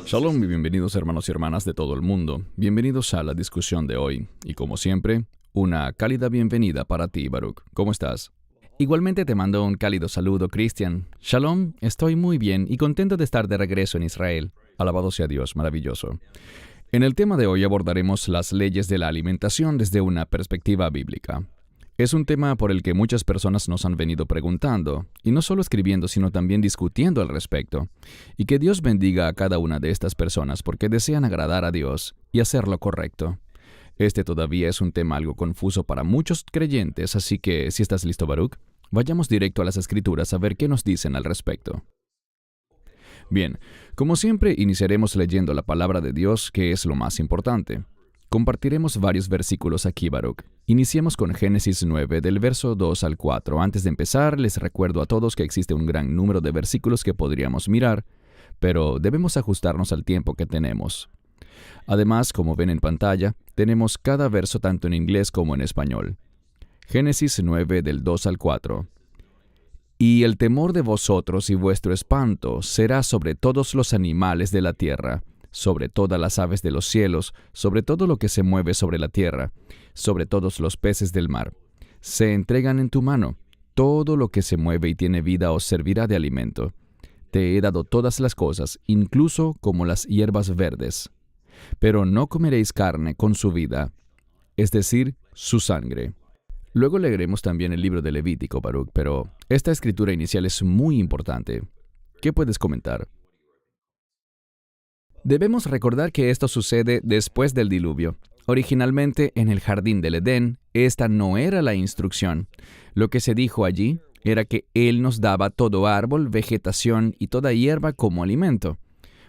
Shalom y bienvenidos hermanos y hermanas de todo el mundo. Bienvenidos a la discusión de hoy. Y como siempre, una cálida bienvenida para ti, Baruch. ¿Cómo estás? Igualmente te mando un cálido saludo, Christian. Shalom, estoy muy bien y contento de estar de regreso en Israel. Alabado sea Dios, maravilloso. En el tema de hoy abordaremos las leyes de la alimentación desde una perspectiva bíblica. Es un tema por el que muchas personas nos han venido preguntando, y no solo escribiendo, sino también discutiendo al respecto. Y que Dios bendiga a cada una de estas personas porque desean agradar a Dios y hacer lo correcto. Este todavía es un tema algo confuso para muchos creyentes, así que si estás listo, Baruch, vayamos directo a las Escrituras a ver qué nos dicen al respecto. Bien, como siempre, iniciaremos leyendo la palabra de Dios, que es lo más importante. Compartiremos varios versículos aquí, Baruch. Iniciemos con Génesis 9, del verso 2 al 4. Antes de empezar, les recuerdo a todos que existe un gran número de versículos que podríamos mirar, pero debemos ajustarnos al tiempo que tenemos. Además, como ven en pantalla, tenemos cada verso tanto en inglés como en español. Génesis 9, del 2 al 4. Y el temor de vosotros y vuestro espanto será sobre todos los animales de la tierra, sobre todas las aves de los cielos, sobre todo lo que se mueve sobre la tierra, sobre todos los peces del mar. Se entregan en tu mano. Todo lo que se mueve y tiene vida os servirá de alimento. Te he dado todas las cosas, incluso como las hierbas verdes. Pero no comeréis carne con su vida, es decir, su sangre. Luego leeremos también el libro de Levítico, Baruch, pero esta escritura inicial es muy importante. ¿Qué puedes comentar? Debemos recordar que esto sucede después del diluvio. Originalmente, en el jardín del Edén, esta no era la instrucción. Lo que se dijo allí era que Él nos daba todo árbol, vegetación y toda hierba como alimento.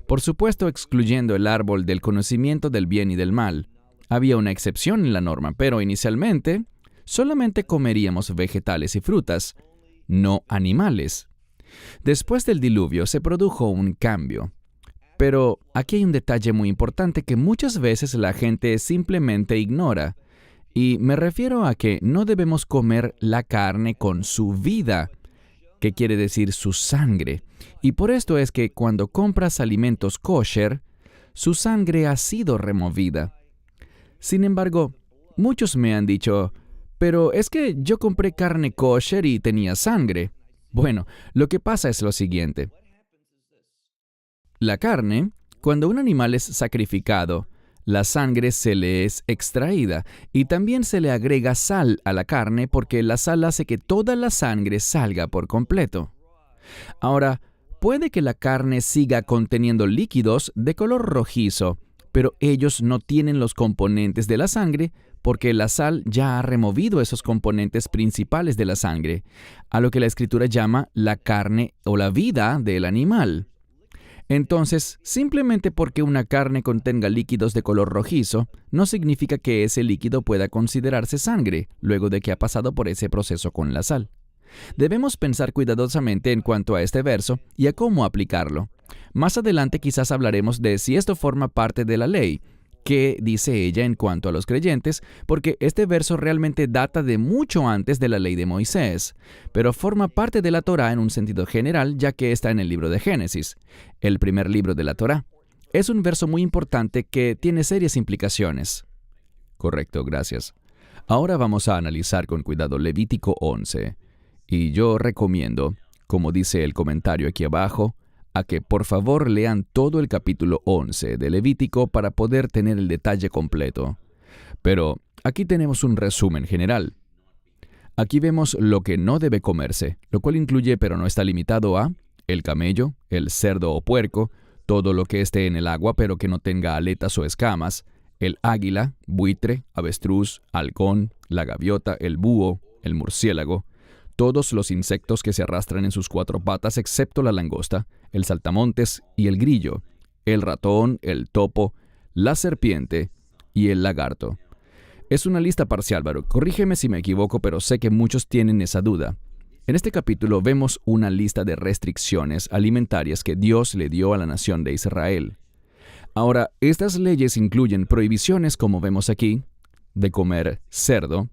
Por supuesto, excluyendo el árbol del conocimiento del bien y del mal. Había una excepción en la norma, pero inicialmente, solamente comeríamos vegetales y frutas, no animales. Después del diluvio se produjo un cambio. Pero aquí hay un detalle muy importante que muchas veces la gente simplemente ignora. Y me refiero a que no debemos comer la carne con su vida, que quiere decir su sangre. Y por esto es que cuando compras alimentos kosher, su sangre ha sido removida. Sin embargo, muchos me han dicho, pero es que yo compré carne kosher y tenía sangre. Bueno, lo que pasa es lo siguiente. La carne, cuando un animal es sacrificado, la sangre se le es extraída y también se le agrega sal a la carne porque la sal hace que toda la sangre salga por completo. Ahora, puede que la carne siga conteniendo líquidos de color rojizo, pero ellos no tienen los componentes de la sangre porque la sal ya ha removido esos componentes principales de la sangre, a lo que la Escritura llama la carne o la vida del animal. Entonces, simplemente porque una carne contenga líquidos de color rojizo, no significa que ese líquido pueda considerarse sangre, luego de que ha pasado por ese proceso con la sal. Debemos pensar cuidadosamente en cuanto a este verso y a cómo aplicarlo. Más adelante quizás hablaremos de si esto forma parte de la ley, qué dice ella en cuanto a los creyentes, porque este verso realmente data de mucho antes de la ley de Moisés, pero forma parte de la Torá en un sentido general, ya que está en el libro de Génesis, el primer libro de la Torá. Es un verso muy importante que tiene serias implicaciones. Correcto, gracias. Ahora vamos a analizar con cuidado Levítico 11, y yo recomiendo, como dice el comentario aquí abajo, a que por favor lean todo el capítulo 11 de Levítico para poder tener el detalle completo. Pero aquí tenemos un resumen general. Aquí vemos lo que no debe comerse, lo cual incluye pero no está limitado a el camello, el cerdo o puerco, todo lo que esté en el agua pero que no tenga aletas o escamas, el águila, buitre, avestruz, halcón, la gaviota, el búho, el murciélago, todos los insectos que se arrastran en sus cuatro patas excepto la langosta, el saltamontes y el grillo, el ratón, el topo, la serpiente y el lagarto. Es una lista parcial, Baruch. Corrígeme si me equivoco, pero sé que muchos tienen esa duda. En este capítulo vemos una lista de restricciones alimentarias que Dios le dio a la nación de Israel. Ahora, estas leyes incluyen prohibiciones, como vemos aquí, de comer cerdo,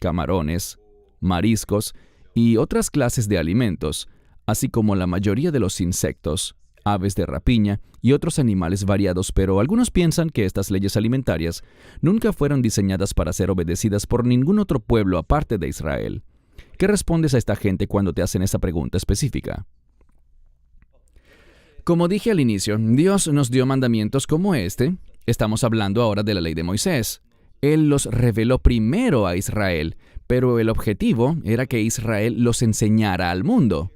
camarones, mariscos y otras clases de alimentos, así como la mayoría de los insectos, aves de rapiña y otros animales variados, pero algunos piensan que estas leyes alimentarias nunca fueron diseñadas para ser obedecidas por ningún otro pueblo aparte de Israel. ¿Qué respondes a esta gente cuando te hacen esa pregunta específica? Como dije al inicio, Dios nos dio mandamientos como este. Estamos hablando ahora de la ley de Moisés. Él los reveló primero a Israel, pero el objetivo era que Israel los enseñara al mundo.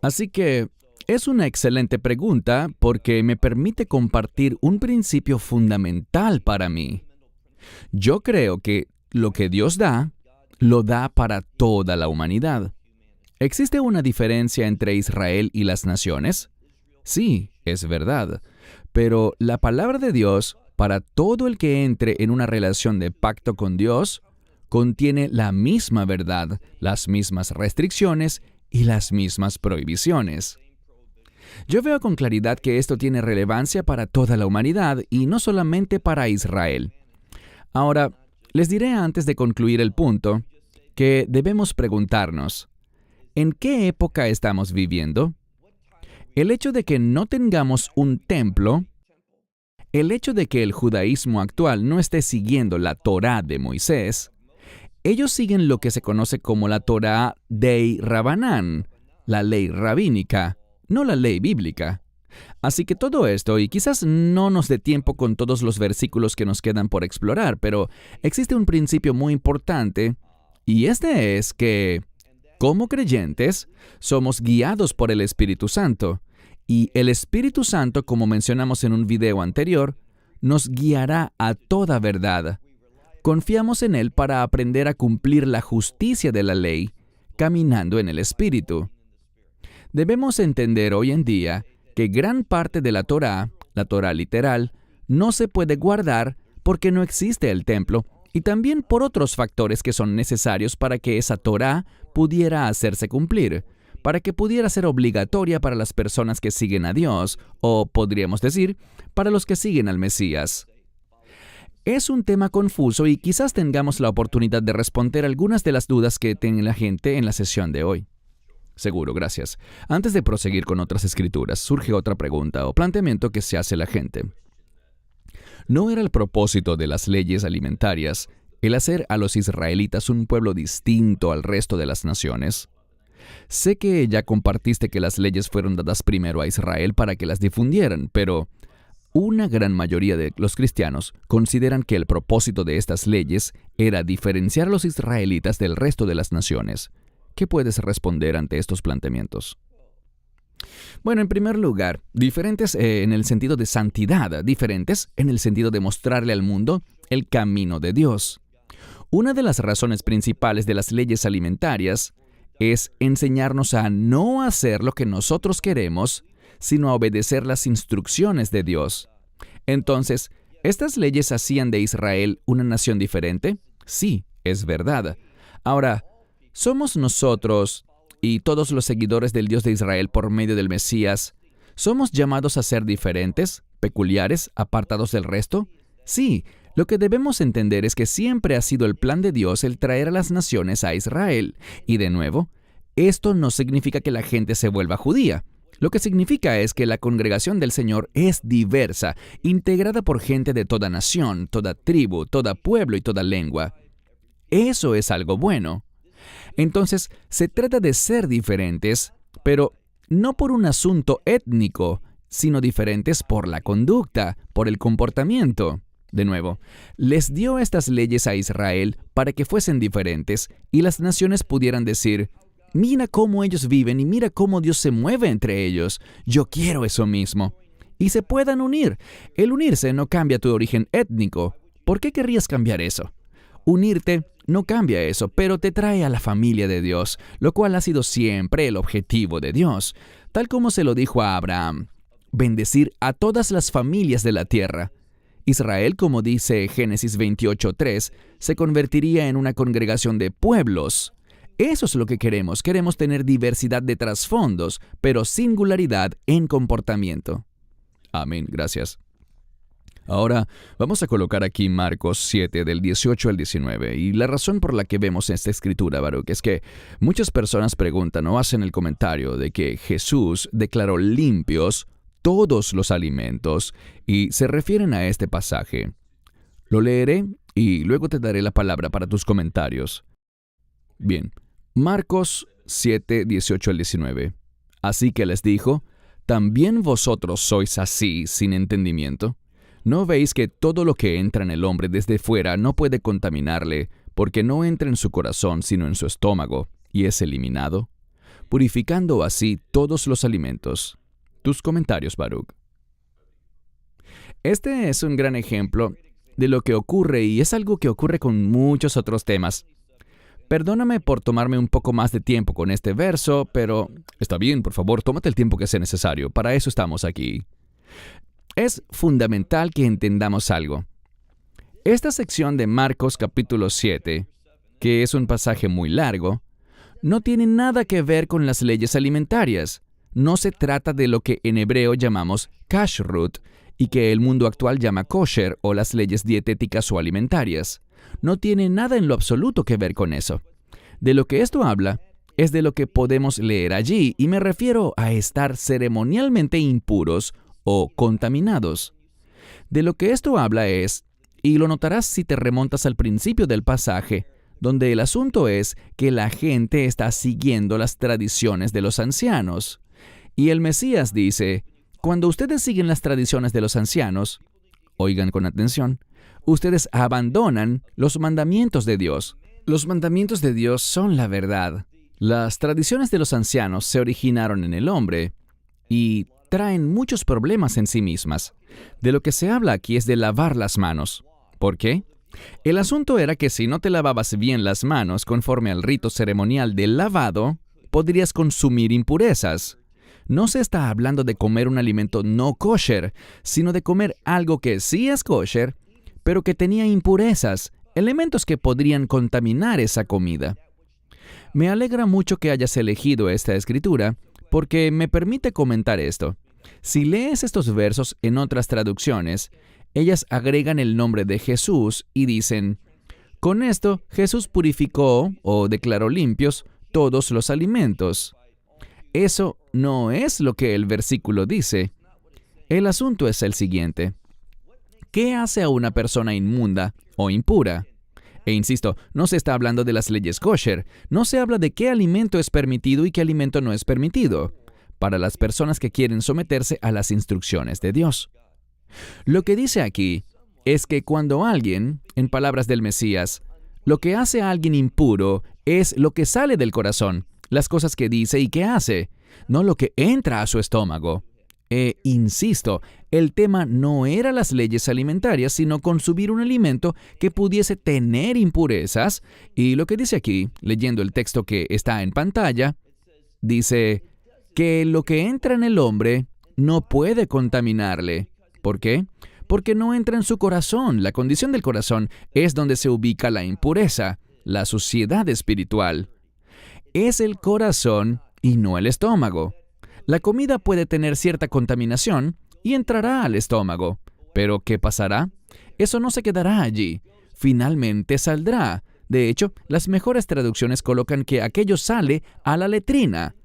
Así que es una excelente pregunta porque me permite compartir un principio fundamental para mí. Yo creo que lo que Dios da, lo da para toda la humanidad. ¿Existe una diferencia entre Israel y las naciones? Sí, es verdad. Pero la palabra de Dios, para todo el que entre en una relación de pacto con Dios, contiene la misma verdad, las mismas restricciones y las mismas prohibiciones. Yo veo con claridad que esto tiene relevancia para toda la humanidad y no solamente para Israel. Ahora, les diré antes de concluir el punto que debemos preguntarnos, ¿en qué época estamos viviendo? El hecho de que no tengamos un templo, el hecho de que el judaísmo actual no esté siguiendo la Torá de Moisés, ellos siguen lo que se conoce como la Torá Dei Rabbanán, la ley rabínica, no la ley bíblica. Así que todo esto, y quizás no nos dé tiempo con todos los versículos que nos quedan por explorar, pero existe un principio muy importante, y este es que, como creyentes, somos guiados por el Espíritu Santo, y el Espíritu Santo, como mencionamos en un video anterior, nos guiará a toda verdad. Confiamos en Él para aprender a cumplir la justicia de la ley, caminando en el Espíritu. Debemos entender hoy en día que gran parte de la Torá literal, no se puede guardar porque no existe el templo y también por otros factores que son necesarios para que esa Torá pudiera hacerse cumplir, para que pudiera ser obligatoria para las personas que siguen a Dios, o podríamos decir, para los que siguen al Mesías. Es un tema confuso y quizás tengamos la oportunidad de responder algunas de las dudas que tiene la gente en la sesión de hoy. Seguro, gracias. Antes de proseguir con otras escrituras, surge otra pregunta o planteamiento que se hace la gente. ¿No era el propósito de las leyes alimentarias el hacer a los israelitas un pueblo distinto al resto de las naciones? Sé que ya compartiste que las leyes fueron dadas primero a Israel para que las difundieran, pero una gran mayoría de los cristianos consideran que el propósito de estas leyes era diferenciar a los israelitas del resto de las naciones. ¿Qué puedes responder ante estos planteamientos? Bueno, en primer lugar, diferentes en el sentido de santidad, diferentes en el sentido de mostrarle al mundo el camino de Dios. Una de las razones principales de las leyes alimentarias es enseñarnos a no hacer lo que nosotros queremos, sino a obedecer las instrucciones de Dios. Entonces, ¿estas leyes hacían de Israel una nación diferente? Sí, es verdad. Ahora, ¿somos nosotros y todos los seguidores del Dios de Israel por medio del Mesías, somos llamados a ser diferentes, peculiares, apartados del resto? Sí, lo que debemos entender es que siempre ha sido el plan de Dios el traer a las naciones a Israel. Y de nuevo, esto no significa que la gente se vuelva judía. Lo que significa es que la congregación del Señor es diversa, integrada por gente de toda nación, toda tribu, todo pueblo y toda lengua. Eso es algo bueno. Entonces, se trata de ser diferentes, pero no por un asunto étnico, sino diferentes por la conducta, por el comportamiento. De nuevo, les dio estas leyes a Israel para que fuesen diferentes y las naciones pudieran decir, mira cómo ellos viven y mira cómo Dios se mueve entre ellos. Yo quiero eso mismo. Y se puedan unir. El unirse no cambia tu origen étnico. ¿Por qué querrías cambiar eso? Unirte no cambia eso, pero te trae a la familia de Dios, lo cual ha sido siempre el objetivo de Dios, tal como se lo dijo a Abraham, bendecir a todas las familias de la tierra. Israel, como dice Génesis 28:3, se convertiría en una congregación de pueblos. Eso es lo que queremos tener diversidad de trasfondos, pero singularidad en comportamiento. Amén, gracias. Ahora, vamos a colocar aquí Marcos 7, del 18 al 19. Y la razón por la que vemos esta escritura, Baruch, es que muchas personas preguntan o hacen el comentario de que Jesús declaró limpios todos los alimentos y se refieren a este pasaje. Lo leeré y luego te daré la palabra para tus comentarios. Bien, Marcos 7, 18 al 19. Así que les dijo, ¿también vosotros sois así sin entendimiento? ¿No veis que todo lo que entra en el hombre desde fuera no puede contaminarle, porque no entra en su corazón sino en su estómago, y es eliminado, purificando así todos los alimentos? Tus comentarios, Baruch. Este es un gran ejemplo de lo que ocurre y es algo que ocurre con muchos otros temas. Perdóname por tomarme un poco más de tiempo con este verso, pero está bien, por favor, tómate el tiempo que sea necesario. Para eso estamos aquí. Es fundamental que entendamos algo. Esta sección de Marcos capítulo 7, que es un pasaje muy largo, no tiene nada que ver con las leyes alimentarias. No se trata de lo que en hebreo llamamos kashrut y que el mundo actual llama kosher o las leyes dietéticas o alimentarias. No tiene nada en lo absoluto que ver con eso. De lo que esto habla es de lo que podemos leer allí, y me refiero a estar ceremonialmente impuros o contaminados. De lo que esto habla es, y lo notarás si te remontas al principio del pasaje, donde el asunto es que la gente está siguiendo las tradiciones de los ancianos. Y el Mesías dice, cuando ustedes siguen las tradiciones de los ancianos, oigan con atención, ustedes abandonan los mandamientos de Dios. Los mandamientos de Dios son la verdad. Las tradiciones de los ancianos se originaron en el hombre y traen muchos problemas en sí mismas. De lo que se habla aquí es de lavar las manos. ¿Por qué? El asunto era que si no te lavabas bien las manos conforme al rito ceremonial del lavado, podrías consumir impurezas. No se está hablando de comer un alimento no kosher, sino de comer algo que sí es kosher, pero que tenía impurezas, elementos que podrían contaminar esa comida. Me alegra mucho que hayas elegido esta escritura, porque me permite comentar esto. Si lees estos versos en otras traducciones, ellas agregan el nombre de Jesús y dicen, con esto Jesús purificó o declaró limpios todos los alimentos. Eso no es lo que el versículo dice. El asunto es el siguiente. ¿Qué hace a una persona inmunda o impura? E insisto, no se está hablando de las leyes kosher, no se habla de qué alimento es permitido y qué alimento no es permitido, para las personas que quieren someterse a las instrucciones de Dios. Lo que dice aquí es que cuando alguien, en palabras del Mesías, lo que hace a alguien impuro es lo que sale del corazón, las cosas que dice y que hace, no lo que entra a su estómago. Insisto, el tema no era las leyes alimentarias, sino consumir un alimento que pudiese tener impurezas. Y lo que dice aquí, leyendo el texto que está en pantalla, dice que lo que entra en el hombre no puede contaminarle. ¿Por qué? Porque no entra en su corazón. La condición del corazón es donde se ubica la impureza, la suciedad espiritual. Es el corazón y no el estómago. La comida puede tener cierta contaminación y entrará al estómago. Pero ¿qué pasará? Eso no se quedará allí. Finalmente saldrá. De hecho, las mejores traducciones colocan que aquello sale a la letrina.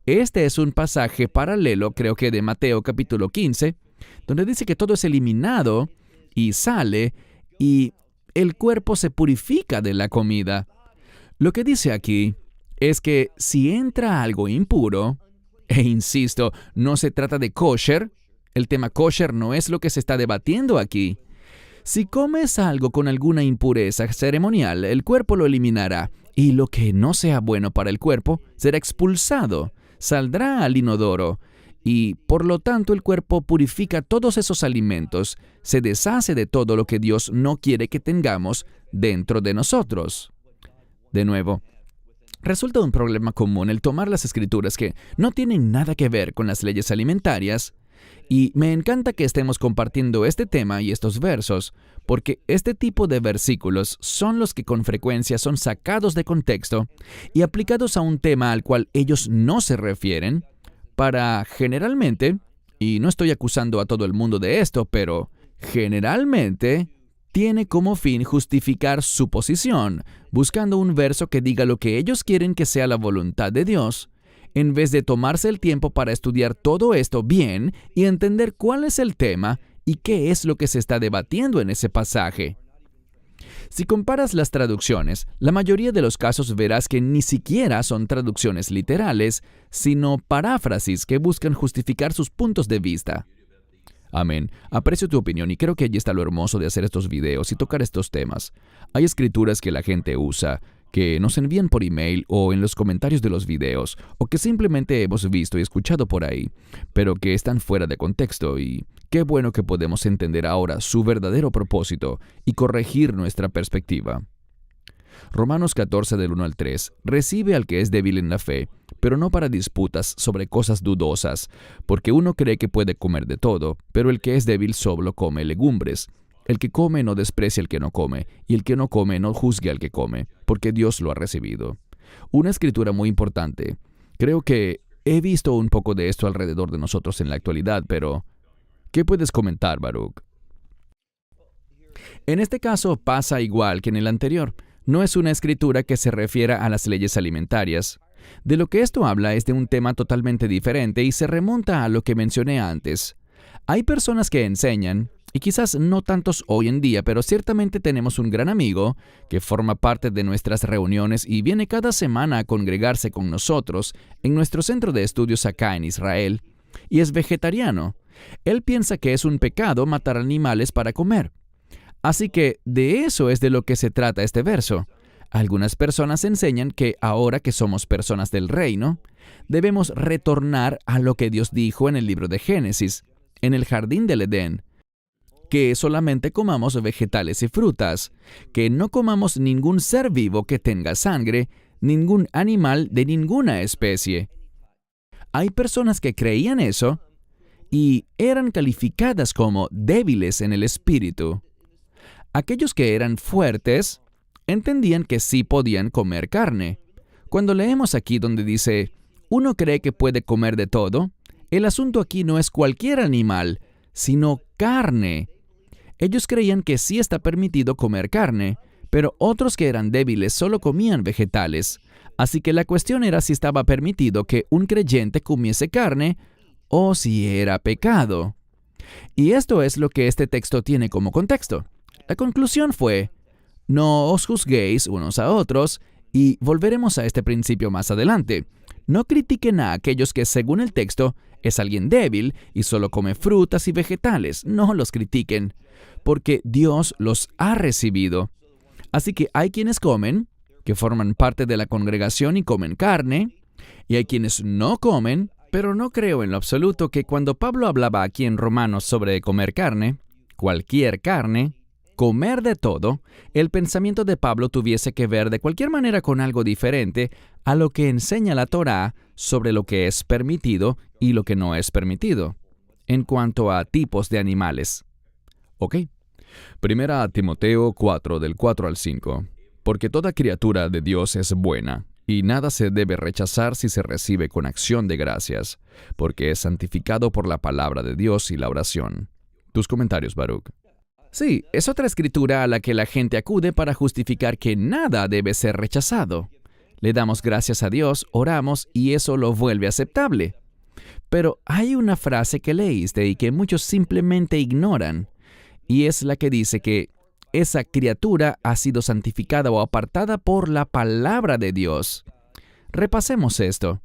Este es un pasaje paralelo, creo que de Mateo capítulo 15, donde dice que todo es eliminado y sale y el cuerpo se purifica de la comida. Lo que dice aquí es que si entra algo impuro, e insisto, no se trata de kosher, el tema kosher no es lo que se está debatiendo aquí. Si comes algo con alguna impureza ceremonial, el cuerpo lo eliminará, y lo que no sea bueno para el cuerpo será expulsado, saldrá al inodoro, y por lo tanto el cuerpo purifica todos esos alimentos, se deshace de todo lo que Dios no quiere que tengamos dentro de nosotros. De nuevo, resulta un problema común el tomar las escrituras que no tienen nada que ver con las leyes alimentarias, y me encanta que estemos compartiendo este tema y estos versos, porque este tipo de versículos son los que con frecuencia son sacados de contexto y aplicados a un tema al cual ellos no se refieren, para generalmente, y no estoy acusando a todo el mundo de esto, pero generalmente tiene como fin justificar su posición, buscando un verso que diga lo que ellos quieren que sea la voluntad de Dios, en vez de tomarse el tiempo para estudiar todo esto bien y entender cuál es el tema y qué es lo que se está debatiendo en ese pasaje. Si comparas las traducciones, la mayoría de los casos verás que ni siquiera son traducciones literales, sino paráfrasis que buscan justificar sus puntos de vista. Amén. Aprecio tu opinión y creo que allí está lo hermoso de hacer estos videos y tocar estos temas. Hay escrituras que la gente usa, que nos envían por email o en los comentarios de los videos, o que simplemente hemos visto y escuchado por ahí, pero que están fuera de contexto, y qué bueno que podemos entender ahora su verdadero propósito y corregir nuestra perspectiva. Romanos 14 del 1 al 3, recibe al que es débil en la fe, pero no para disputas sobre cosas dudosas, porque uno cree que puede comer de todo, pero el que es débil solo come legumbres. El que come no desprecia al que no come, y el que no come no juzgue al que come, porque Dios lo ha recibido. Una escritura muy importante. Creo que he visto un poco de esto alrededor de nosotros en la actualidad, pero ¿qué puedes comentar, Baruch? En este caso pasa igual que en el anterior. No es una escritura que se refiera a las leyes alimentarias. De lo que esto habla es de un tema totalmente diferente y se remonta a lo que mencioné antes. Hay personas que enseñan, y quizás no tantos hoy en día, pero ciertamente tenemos un gran amigo que forma parte de nuestras reuniones y viene cada semana a congregarse con nosotros en nuestro centro de estudios acá en Israel, y es vegetariano. Él piensa que es un pecado matar animales para comer. Así que de eso es de lo que se trata este verso. Algunas personas enseñan que ahora que somos personas del reino, debemos retornar a lo que Dios dijo en el libro de Génesis, en el jardín del Edén, que solamente comamos vegetales y frutas, que no comamos ningún ser vivo que tenga sangre, ningún animal de ninguna especie. Hay personas que creían eso y eran calificadas como débiles en el espíritu. Aquellos que eran fuertes entendían que sí podían comer carne. Cuando leemos aquí donde dice, uno cree que puede comer de todo, el asunto aquí no es cualquier animal, sino carne. Ellos creían que sí está permitido comer carne, pero otros que eran débiles solo comían vegetales. Así que la cuestión era si estaba permitido que un creyente comiese carne o si era pecado. Y esto es lo que este texto tiene como contexto. La conclusión fue, no os juzguéis unos a otros, y volveremos a este principio más adelante. No critiquen a aquellos que, según el texto, es alguien débil y solo come frutas y vegetales. No los critiquen, porque Dios los ha recibido. Así que hay quienes comen, que forman parte de la congregación y comen carne, y hay quienes no comen, pero no creo en lo absoluto que cuando Pablo hablaba aquí en Romanos sobre comer carne, cualquier carne, comer de todo, el pensamiento de Pablo tuviese que ver de cualquier manera con algo diferente a lo que enseña la Torá sobre lo que es permitido y lo que no es permitido, en cuanto a tipos de animales. ¿Ok? Primera a Timoteo 4, del 4 al 5. Porque toda criatura de Dios es buena, y nada se debe rechazar si se recibe con acción de gracias, porque es santificado por la palabra de Dios y la oración. Tus comentarios, Baruch. Sí, es otra escritura a la que la gente acude para justificar que nada debe ser rechazado. Le damos gracias a Dios, oramos y eso lo vuelve aceptable. Pero hay una frase que leíste y que muchos simplemente ignoran, y es la que dice que esa criatura ha sido santificada o apartada por la palabra de Dios. Repasemos esto.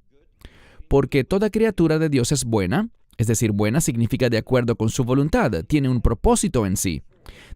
Porque toda criatura de Dios es buena, es decir, buena significa de acuerdo con su voluntad, tiene un propósito en sí.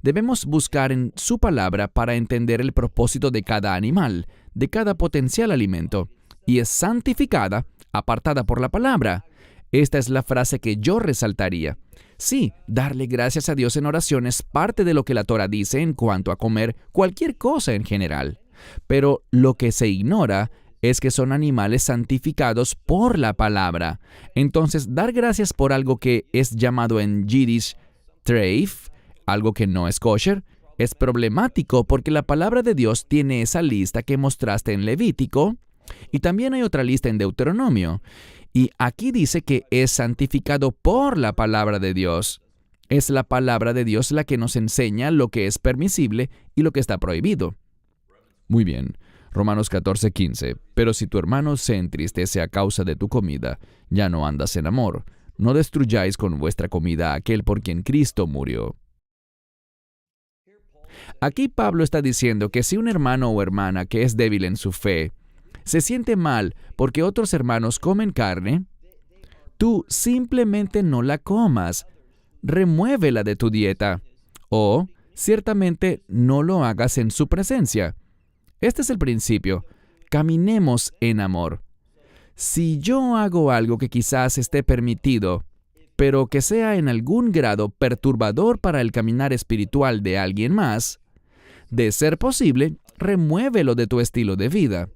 Debemos buscar en su palabra para entender el propósito de cada animal, de cada potencial alimento, y es santificada, apartada por la palabra. Esta es la frase que yo resaltaría. Sí, darle gracias a Dios en oración es parte de lo que la Torá dice en cuanto a comer cualquier cosa en general. Pero lo que se ignora es que son animales santificados por la palabra. Entonces, dar gracias por algo que es llamado en Yiddish treif, algo que no es kosher, es problemático porque la palabra de Dios tiene esa lista que mostraste en Levítico y también hay otra lista en Deuteronomio. Y aquí dice que es santificado por la palabra de Dios. Es la palabra de Dios la que nos enseña lo que es permisible y lo que está prohibido. Muy bien. Romanos 14:15. Pero si tu hermano se entristece a causa de tu comida, ya no andas en amor. No destruyáis con vuestra comida a aquel por quien Cristo murió. Aquí Pablo está diciendo que si un hermano o hermana que es débil en su fe se siente mal porque otros hermanos comen carne, tú simplemente no la comas. Remuévela de tu dieta. O, ciertamente, no lo hagas en su presencia. Este es el principio. Caminemos en amor. Si yo hago algo que quizás esté permitido, pero que sea en algún grado perturbador para el caminar espiritual de alguien más, de ser posible, remuévelo de tu estilo de vida.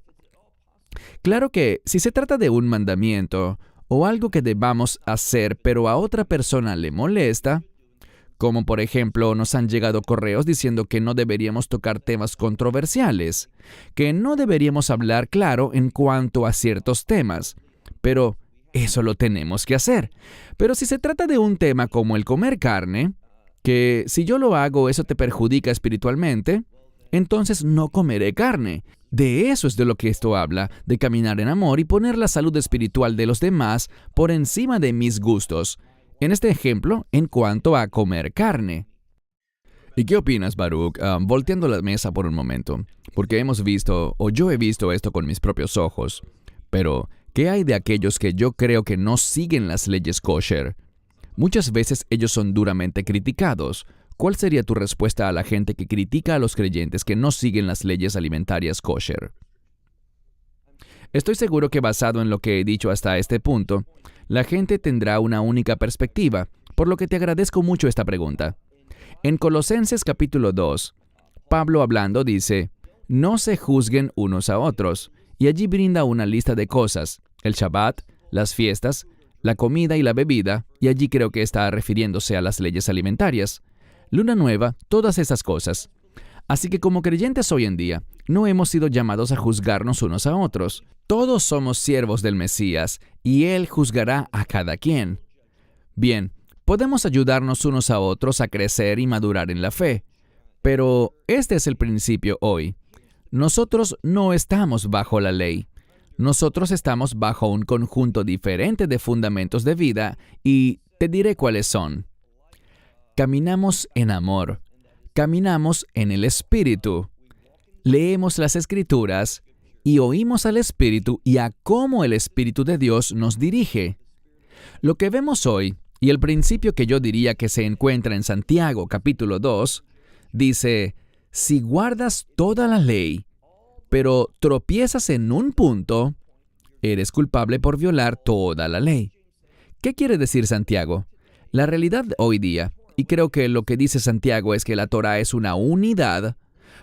Claro que si se trata de un mandamiento o algo que debamos hacer pero a otra persona le molesta, como por ejemplo nos han llegado correos diciendo que no deberíamos tocar temas controversiales, que no deberíamos hablar claro en cuanto a ciertos temas, pero eso lo tenemos que hacer. Pero si se trata de un tema como el comer carne, que si yo lo hago eso te perjudica espiritualmente, entonces no comeré carne. De eso es de lo que esto habla, de caminar en amor y poner la salud espiritual de los demás por encima de mis gustos. En este ejemplo, en cuanto a comer carne. ¿Y qué opinas, Baruch? Volteando la mesa por un momento, porque hemos visto, o yo he visto esto con mis propios ojos. Pero, ¿qué hay de aquellos que yo creo que no siguen las leyes kosher? Muchas veces ellos son duramente criticados. ¿Cuál sería tu respuesta a la gente que critica a los creyentes que no siguen las leyes alimentarias kosher? Estoy seguro que basado en lo que he dicho hasta este punto, la gente tendrá una única perspectiva, por lo que te agradezco mucho esta pregunta. En Colosenses capítulo 2, Pablo hablando dice, no se juzguen unos a otros, y allí brinda una lista de cosas, el Shabbat, las fiestas, la comida y la bebida, y allí creo que está refiriéndose a las leyes alimentarias, luna nueva, todas esas cosas. Así que como creyentes hoy en día, no hemos sido llamados a juzgarnos unos a otros. Todos somos siervos del Mesías, y Él juzgará a cada quien. Bien, podemos ayudarnos unos a otros a crecer y madurar en la fe, pero este es el principio hoy. Nosotros no estamos bajo la ley. Nosotros estamos bajo un conjunto diferente de fundamentos de vida, y te diré cuáles son. Caminamos en amor. Caminamos en el Espíritu. Leemos las Escrituras y oímos al Espíritu y a cómo el Espíritu de Dios nos dirige. Lo que vemos hoy, y el principio que yo diría que se encuentra en Santiago capítulo 2, dice, si guardas toda la ley, pero tropiezas en un punto, eres culpable por violar toda la ley. ¿Qué quiere decir Santiago? La realidad hoy día, y creo que lo que dice Santiago es que la Torá es una unidad,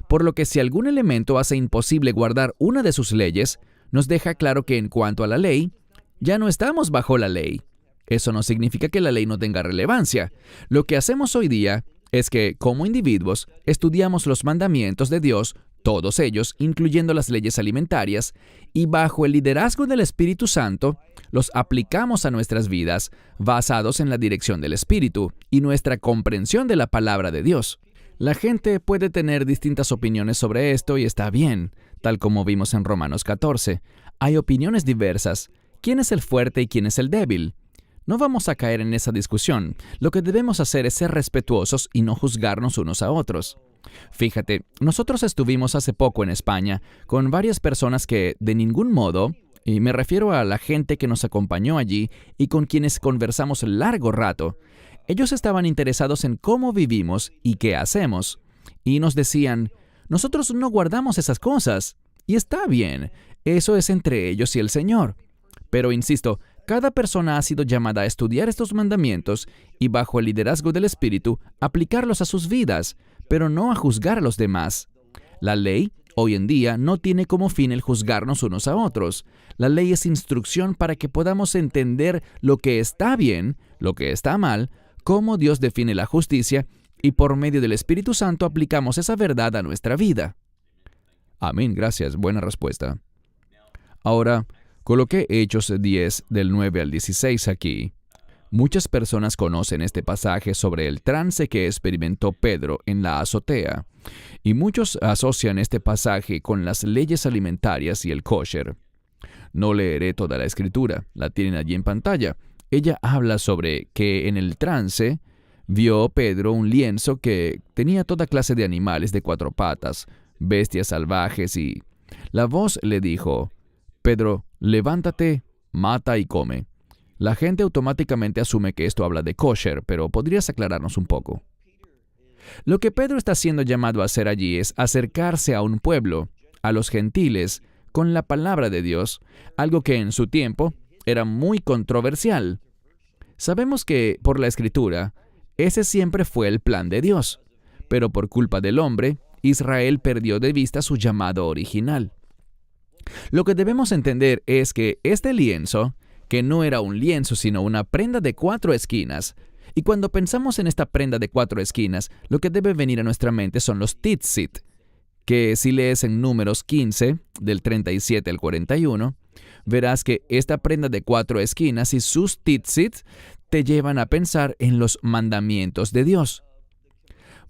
por lo que si algún elemento hace imposible guardar una de sus leyes, nos deja claro que en cuanto a la ley, ya no estamos bajo la ley. Eso no significa que la ley no tenga relevancia. Lo que hacemos hoy día es que, como individuos, estudiamos los mandamientos de Dios, todos ellos, incluyendo las leyes alimentarias, y bajo el liderazgo del Espíritu Santo, los aplicamos a nuestras vidas, basados en la dirección del Espíritu y nuestra comprensión de la palabra de Dios. La gente puede tener distintas opiniones sobre esto y está bien, tal como vimos en Romanos 14. Hay opiniones diversas. ¿Quién es el fuerte y quién es el débil? No vamos a caer en esa discusión. Lo que debemos hacer es ser respetuosos y no juzgarnos unos a otros. Fíjate, nosotros estuvimos hace poco en España con varias personas que, de ningún modo, y me refiero a la gente que nos acompañó allí y con quienes conversamos largo rato, ellos estaban interesados en cómo vivimos y qué hacemos. Y nos decían, nosotros no guardamos esas cosas. Y está bien, eso es entre ellos y el Señor. Pero insisto, cada persona ha sido llamada a estudiar estos mandamientos y bajo el liderazgo del Espíritu, aplicarlos a sus vidas, pero no a juzgar a los demás. La ley, hoy en día, no tiene como fin el juzgarnos unos a otros. La ley es instrucción para que podamos entender lo que está bien, lo que está mal, cómo Dios define la justicia, y por medio del Espíritu Santo aplicamos esa verdad a nuestra vida. Amén, gracias, buena respuesta. Ahora, coloqué Hechos 10, del 9 al 16 aquí. Muchas personas conocen este pasaje sobre el trance que experimentó Pedro en la azotea, y muchos asocian este pasaje con las leyes alimentarias y el kosher. No leeré toda la escritura, la tienen allí en pantalla. Ella habla sobre que en el trance vio Pedro un lienzo que tenía toda clase de animales de 4 patas, bestias salvajes, y la voz le dijo: Pedro, levántate, mata y come. La gente automáticamente asume que esto habla de kosher, pero ¿podrías aclararnos un poco? Lo que Pedro está siendo llamado a hacer allí es acercarse a un pueblo, a los gentiles, con la palabra de Dios, algo que en su tiempo era muy controversial. Sabemos que, por la Escritura, ese siempre fue el plan de Dios, pero por culpa del hombre, Israel perdió de vista su llamado original. Lo que debemos entender es que este lienzo, que no era un lienzo sino una prenda de 4 esquinas, y cuando pensamos en esta prenda de 4 esquinas, lo que debe venir a nuestra mente son los tzitzit, que si lees en Números 15, del 37 al 41, verás que esta prenda de 4 esquinas y sus tzitzit te llevan a pensar en los mandamientos de Dios.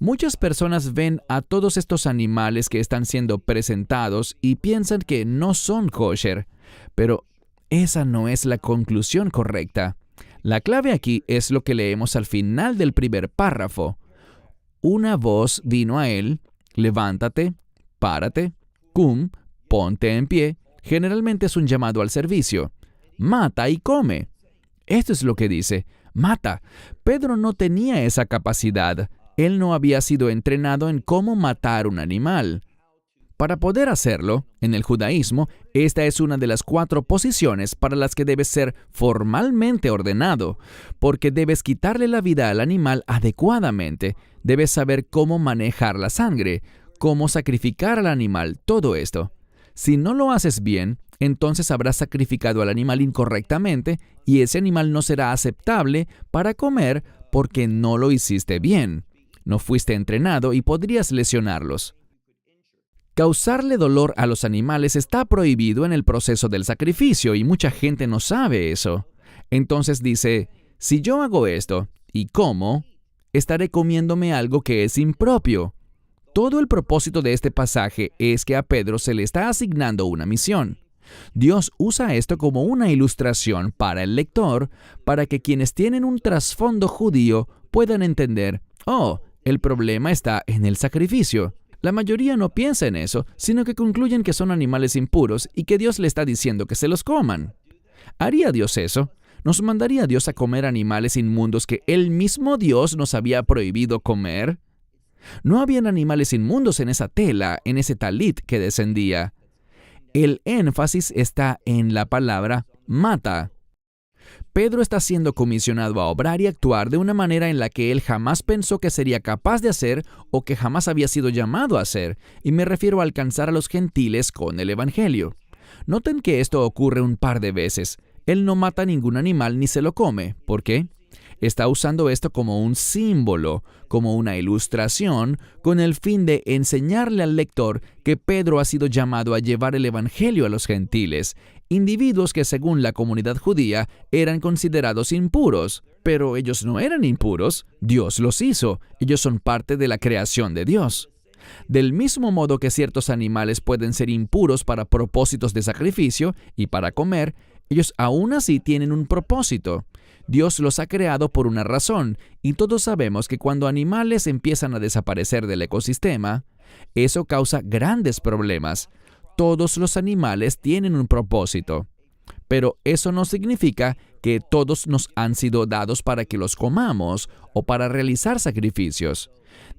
Muchas personas ven a todos estos animales que están siendo presentados y piensan que no son kosher, pero esa no es la conclusión correcta. La clave aquí es lo que leemos al final del primer párrafo. Una voz vino a él: levántate, párate, cum, ponte en pie. Generalmente es un llamado al servicio. Mata y come. Esto es lo que dice: mata. Pedro no tenía esa capacidad. Él no había sido entrenado en cómo matar un animal. Para poder hacerlo, en el judaísmo, esta es una de las 4 posiciones para las que debes ser formalmente ordenado, porque debes quitarle la vida al animal adecuadamente, debes saber cómo manejar la sangre, cómo sacrificar al animal, todo esto. Si no lo haces bien, entonces habrás sacrificado al animal incorrectamente y ese animal no será aceptable para comer porque no lo hiciste bien. No fuiste entrenado y podrías lesionarlos. Causarle dolor a los animales está prohibido en el proceso del sacrificio y mucha gente no sabe eso. Entonces dice: si yo hago esto y como, estaré comiéndome algo que es impropio. Todo el propósito de este pasaje es que a Pedro se le está asignando una misión. Dios usa esto como una ilustración para el lector, para que quienes tienen un trasfondo judío puedan entender: oh, el problema está en el sacrificio. La mayoría no piensa en eso, sino que concluyen que son animales impuros y que Dios le está diciendo que se los coman. ¿Haría Dios eso? ¿Nos mandaría Dios a comer animales inmundos que el mismo Dios nos había prohibido comer? No habían animales inmundos en esa tela, en ese talit que descendía. El énfasis está en la palabra mata. Pedro está siendo comisionado a obrar y actuar de una manera en la que él jamás pensó que sería capaz de hacer o que jamás había sido llamado a hacer, y me refiero a alcanzar a los gentiles con el Evangelio. Noten que esto ocurre un par de veces. Él no mata ningún animal ni se lo come. ¿Por qué? Está usando esto como un símbolo, como una ilustración, con el fin de enseñarle al lector que Pedro ha sido llamado a llevar el Evangelio a los gentiles, individuos que según la comunidad judía eran considerados impuros. Pero ellos no eran impuros, Dios los hizo, ellos son parte de la creación de Dios. Del mismo modo que ciertos animales pueden ser impuros para propósitos de sacrificio y para comer, ellos aún así tienen un propósito. Dios los ha creado por una razón, y todos sabemos que cuando animales empiezan a desaparecer del ecosistema, eso causa grandes problemas. Todos los animales tienen un propósito, pero eso no significa que todos nos han sido dados para que los comamos o para realizar sacrificios.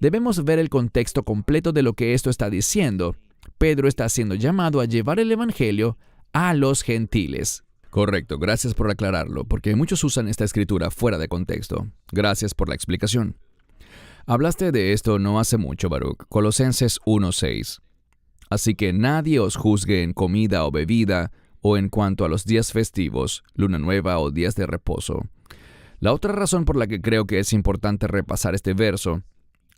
Debemos ver el contexto completo de lo que esto está diciendo. Pedro está siendo llamado a llevar el Evangelio a los gentiles. Correcto, gracias por aclararlo, porque muchos usan esta escritura fuera de contexto. Gracias por la explicación. Hablaste de esto no hace mucho, Baruch. Colosenses 1:6. Así que nadie os juzgue en comida o bebida, o en cuanto a los días festivos, luna nueva o días de reposo. La otra razón por la que creo que es importante repasar este verso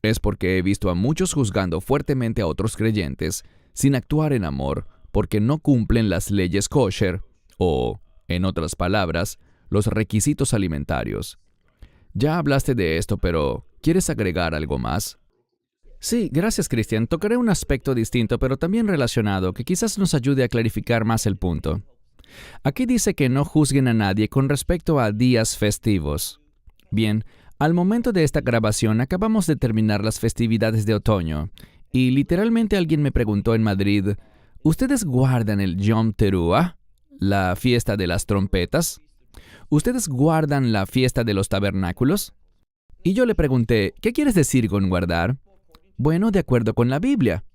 es porque he visto a muchos juzgando fuertemente a otros creyentes sin actuar en amor, porque no cumplen las leyes kosher, o, en otras palabras, los requisitos alimentarios. Ya hablaste de esto, pero ¿quieres agregar algo más? Sí, gracias, Cristian. Tocaré un aspecto distinto, pero también relacionado, que quizás nos ayude a clarificar más el punto. Aquí dice que no juzguen a nadie con respecto a días festivos. Bien, al momento de esta grabación acabamos de terminar las festividades de otoño, y literalmente alguien me preguntó en Madrid, ¿ustedes guardan el Yom Teruah, la fiesta de las trompetas? ¿Ustedes guardan la fiesta de los tabernáculos? Y yo le pregunté, ¿qué quieres decir con guardar? Bueno, de acuerdo con la Biblia.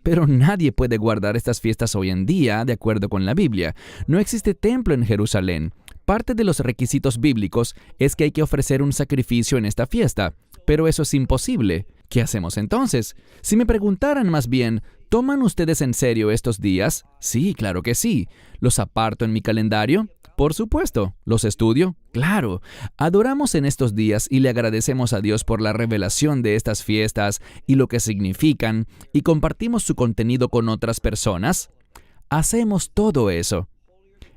Pero nadie puede guardar estas fiestas hoy en día de acuerdo con la Biblia. No existe templo en Jerusalén. Parte de los requisitos bíblicos es que hay que ofrecer un sacrificio en esta fiesta, pero eso es imposible. ¿Qué hacemos entonces? Si me preguntaran más bien, ¿toman ustedes en serio estos días? Sí, claro que sí. ¿Los aparto en mi calendario? Por supuesto. ¿Los estudio? Claro. ¿Adoramos en estos días y le agradecemos a Dios por la revelación de estas fiestas y lo que significan y compartimos su contenido con otras personas? Hacemos todo eso.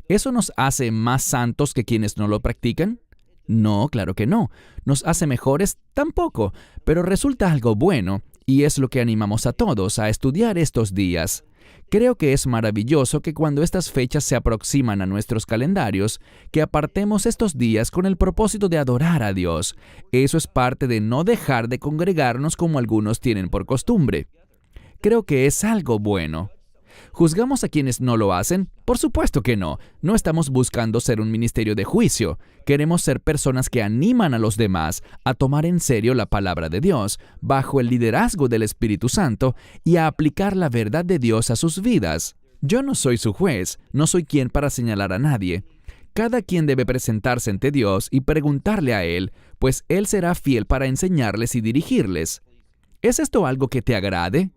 ¿Eso nos hace más santos que quienes no lo practican? No, claro que no. ¿Nos hace mejores? Tampoco. Pero resulta algo bueno, y es lo que animamos a todos a estudiar estos días. Creo que es maravilloso que cuando estas fechas se aproximan a nuestros calendarios, que apartemos estos días con el propósito de adorar a Dios. Eso es parte de no dejar de congregarnos como algunos tienen por costumbre. Creo que es algo bueno. ¿Juzgamos a quienes no lo hacen? Por supuesto que no. No estamos buscando ser un ministerio de juicio. Queremos ser personas que animan a los demás a tomar en serio la palabra de Dios, bajo el liderazgo del Espíritu Santo, y a aplicar la verdad de Dios a sus vidas. Yo no soy su juez, no soy quien para señalar a nadie. Cada quien debe presentarse ante Dios y preguntarle a Él, pues Él será fiel para enseñarles y dirigirles. ¿Es esto algo que te agrade?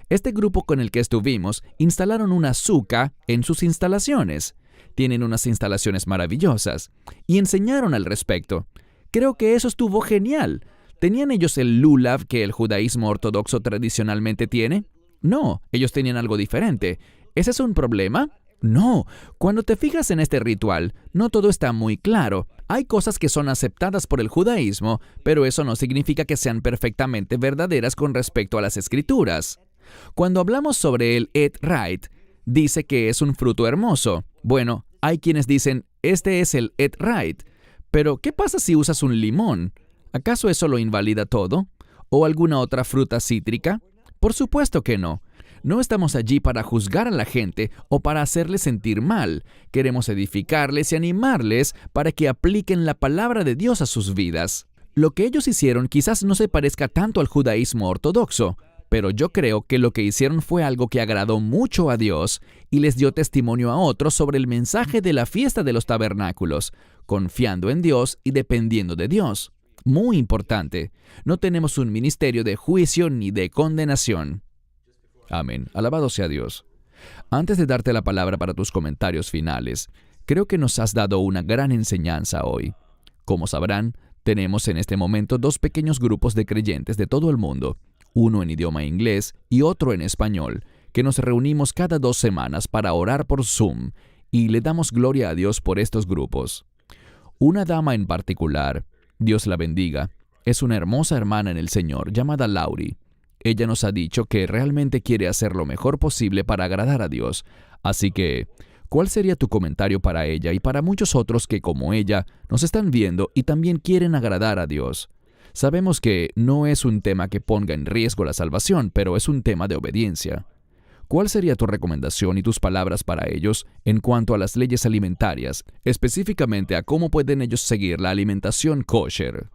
Este grupo con el que estuvimos instalaron una suca en sus instalaciones. Tienen unas instalaciones maravillosas. Y enseñaron al respecto. Creo que eso estuvo genial. ¿Tenían ellos el lulav que el judaísmo ortodoxo tradicionalmente tiene? No, ellos tenían algo diferente. ¿Ese es un problema? No. Cuando te fijas en este ritual, no todo está muy claro. Hay cosas que son aceptadas por el judaísmo, pero eso no significa que sean perfectamente verdaderas con respecto a las escrituras. Cuando hablamos sobre el et rait, dice que es un fruto hermoso. Bueno, hay quienes dicen, este es el et rait. Pero, ¿qué pasa si usas un limón? ¿Acaso eso lo invalida todo? ¿O alguna otra fruta cítrica? Por supuesto que no. No estamos allí para juzgar a la gente o para hacerles sentir mal. Queremos edificarles y animarles para que apliquen la palabra de Dios a sus vidas. Lo que ellos hicieron quizás no se parezca tanto al judaísmo ortodoxo, pero yo creo que lo que hicieron fue algo que agradó mucho a Dios y les dio testimonio a otros sobre el mensaje de la fiesta de los tabernáculos, confiando en Dios y dependiendo de Dios. Muy importante, no tenemos un ministerio de juicio ni de condenación. Amén. Alabado sea Dios. Antes de darte la palabra para tus comentarios finales, creo que nos has dado una gran enseñanza hoy. Como sabrán, tenemos en este momento 2 pequeños grupos de creyentes de todo el mundo, uno en idioma inglés y otro en español, que nos reunimos cada 2 semanas para orar por Zoom, y le damos gloria a Dios por estos grupos. Una dama en particular, Dios la bendiga, es una hermosa hermana en el Señor llamada Laurie. Ella nos ha dicho que realmente quiere hacer lo mejor posible para agradar a Dios, así que, ¿cuál sería tu comentario para ella y para muchos otros que, como ella, nos están viendo y también quieren agradar a Dios? Sabemos que no es un tema que ponga en riesgo la salvación, pero es un tema de obediencia. ¿Cuál sería tu recomendación y tus palabras para ellos en cuanto a las leyes alimentarias, específicamente a cómo pueden ellos seguir la alimentación kosher?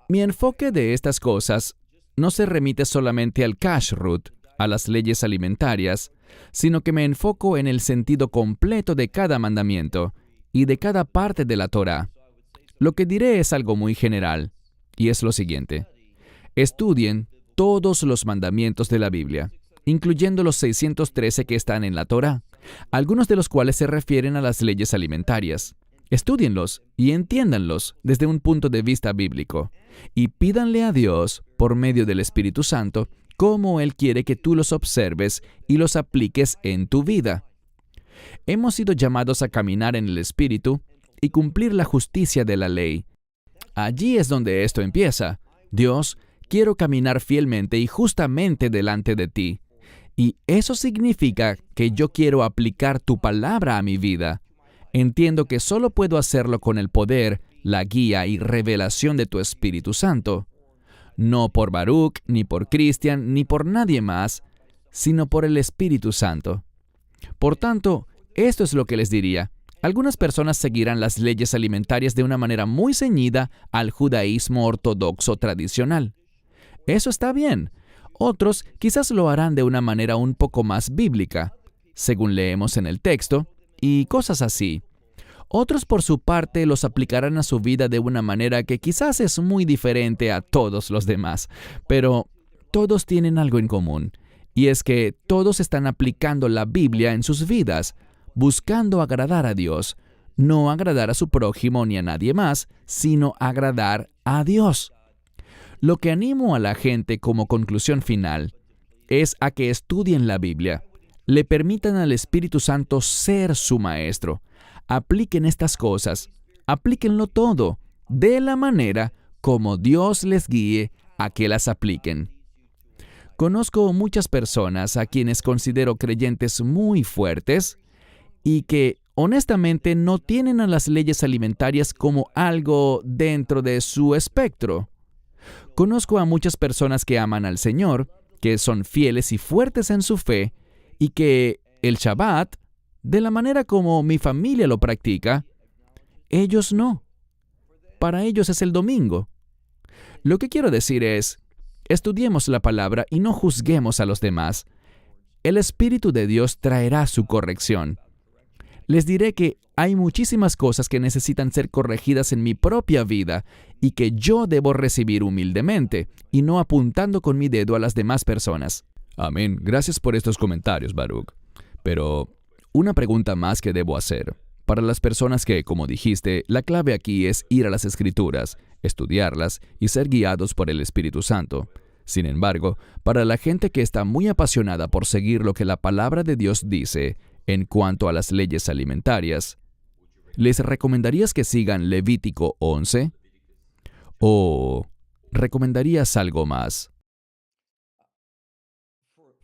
Mi enfoque de estas cosas no se remite solamente al kashrut, a las leyes alimentarias, sino que me enfoco en el sentido completo de cada mandamiento y de cada parte de la Torá. Lo que diré es algo muy general, y es lo siguiente. Estudien todos los mandamientos de la Biblia, incluyendo los 613 que están en la Torá, algunos de los cuales se refieren a las leyes alimentarias. Estúdienlos y entiéndanlos desde un punto de vista bíblico, y pídanle a Dios, por medio del Espíritu Santo, cómo Él quiere que tú los observes y los apliques en tu vida. Hemos sido llamados a caminar en el Espíritu y cumplir la justicia de la ley. Allí es donde esto empieza. Dios, quiero caminar fielmente y justamente delante de ti. Y eso significa que yo quiero aplicar tu palabra a mi vida. Entiendo que solo puedo hacerlo con el poder, la guía y revelación de tu Espíritu Santo. No por Baruch, ni por Cristian, ni por nadie más, sino por el Espíritu Santo. Por tanto, esto es lo que les diría. Algunas personas seguirán las leyes alimentarias de una manera muy ceñida al judaísmo ortodoxo tradicional. Eso está bien. Otros quizás lo harán de una manera un poco más bíblica, según leemos en el texto, y cosas así. Otros, por su parte, los aplicarán a su vida de una manera que quizás es muy diferente a todos los demás, pero todos tienen algo en común, y es que todos están aplicando la Biblia en sus vidas, buscando agradar a Dios, no agradar a su prójimo ni a nadie más, sino agradar a Dios. Lo que animo a la gente como conclusión final es a que estudien la Biblia, le permitan al Espíritu Santo ser su maestro, apliquen estas cosas, aplíquenlo todo, de la manera como Dios les guíe a que las apliquen. Conozco muchas personas a quienes considero creyentes muy fuertes y que honestamente no tienen a las leyes alimentarias como algo dentro de su espectro. Conozco a muchas personas que aman al Señor, que son fieles y fuertes en su fe, y que el Shabbat, de la manera como mi familia lo practica, ellos no. Para ellos es el domingo. Lo que quiero decir es, estudiemos la palabra y no juzguemos a los demás. El Espíritu de Dios traerá su corrección. Les diré que hay muchísimas cosas que necesitan ser corregidas en mi propia vida y que yo debo recibir humildemente y no apuntando con mi dedo a las demás personas. Amén. Gracias por estos comentarios, Baruch. Pero una pregunta más que debo hacer. Para las personas que, como dijiste, la clave aquí es ir a las Escrituras, estudiarlas y ser guiados por el Espíritu Santo. Sin embargo, para la gente que está muy apasionada por seguir lo que la palabra de Dios dice en cuanto a las leyes alimentarias, ¿les recomendarías que sigan Levítico 11? ¿O recomendarías algo más?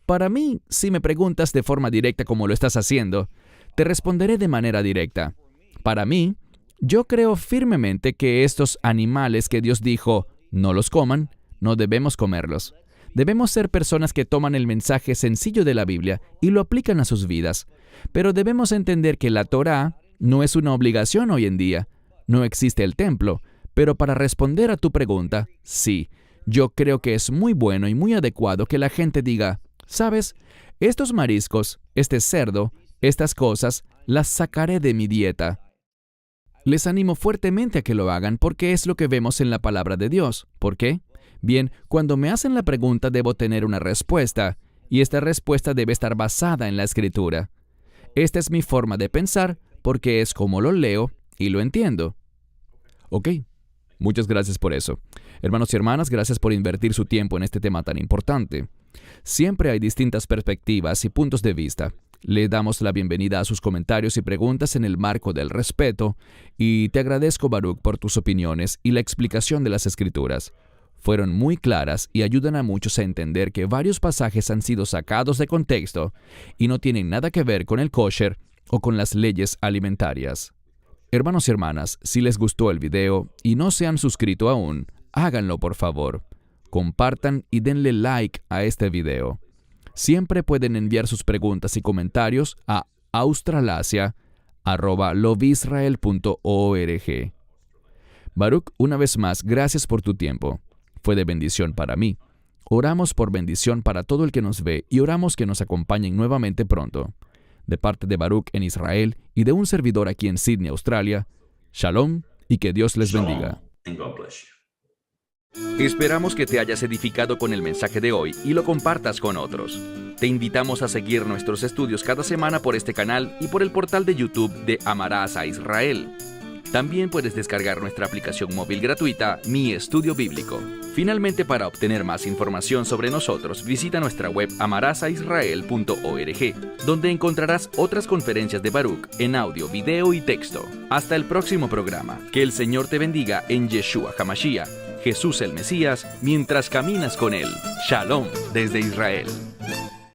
Para mí, si me preguntas de forma directa como lo estás haciendo, te responderé de manera directa. Para mí, yo creo firmemente que estos animales que Dios dijo, no los coman, no debemos comerlos. Debemos ser personas que toman el mensaje sencillo de la Biblia y lo aplican a sus vidas. Pero debemos entender que la Torá no es una obligación hoy en día. No existe el templo. Pero para responder a tu pregunta, sí, yo creo que es muy bueno y muy adecuado que la gente diga, ¿sabes? Estos mariscos, este cerdo, estas cosas, las sacaré de mi dieta. Les animo fuertemente a que lo hagan porque es lo que vemos en la palabra de Dios. ¿Por qué? Bien, cuando me hacen la pregunta debo tener una respuesta, y esta respuesta debe estar basada en la Escritura. Esta es mi forma de pensar porque es como lo leo y lo entiendo. Ok, muchas gracias por eso. Hermanos y hermanas, gracias por invertir su tiempo en este tema tan importante. Siempre hay distintas perspectivas y puntos de vista. Le damos la bienvenida a sus comentarios y preguntas en el marco del respeto, y te agradezco, Baruch, por tus opiniones y la explicación de las Escrituras. Fueron muy claras y ayudan a muchos a entender que varios pasajes han sido sacados de contexto y no tienen nada que ver con el kosher o con las leyes alimentarias. Hermanos y hermanas, si les gustó el video y no se han suscrito aún, háganlo por favor. Compartan y denle like a este video. Siempre pueden enviar sus preguntas y comentarios a australasia@lovisrael.org. Baruch, una vez más, gracias por tu tiempo. Fue de bendición para mí. Oramos por bendición para todo el que nos ve y oramos que nos acompañen nuevamente pronto. De parte de Baruch en Israel y de un servidor aquí en Sydney, Australia, Shalom y que Dios les bendiga. Esperamos que te hayas edificado con el mensaje de hoy y lo compartas con otros. Te invitamos a seguir nuestros estudios cada semana por este canal y por el portal de YouTube de Amarás a Israel. También puedes descargar nuestra aplicación móvil gratuita, Mi Estudio Bíblico. Finalmente, para obtener más información sobre nosotros, visita nuestra web amarasaisrael.org, donde encontrarás otras conferencias de Baruch en audio, video y texto. Hasta el próximo programa. Que el Señor te bendiga en Yeshua HaMashiach, Jesús el Mesías, mientras caminas con Él. Shalom desde Israel.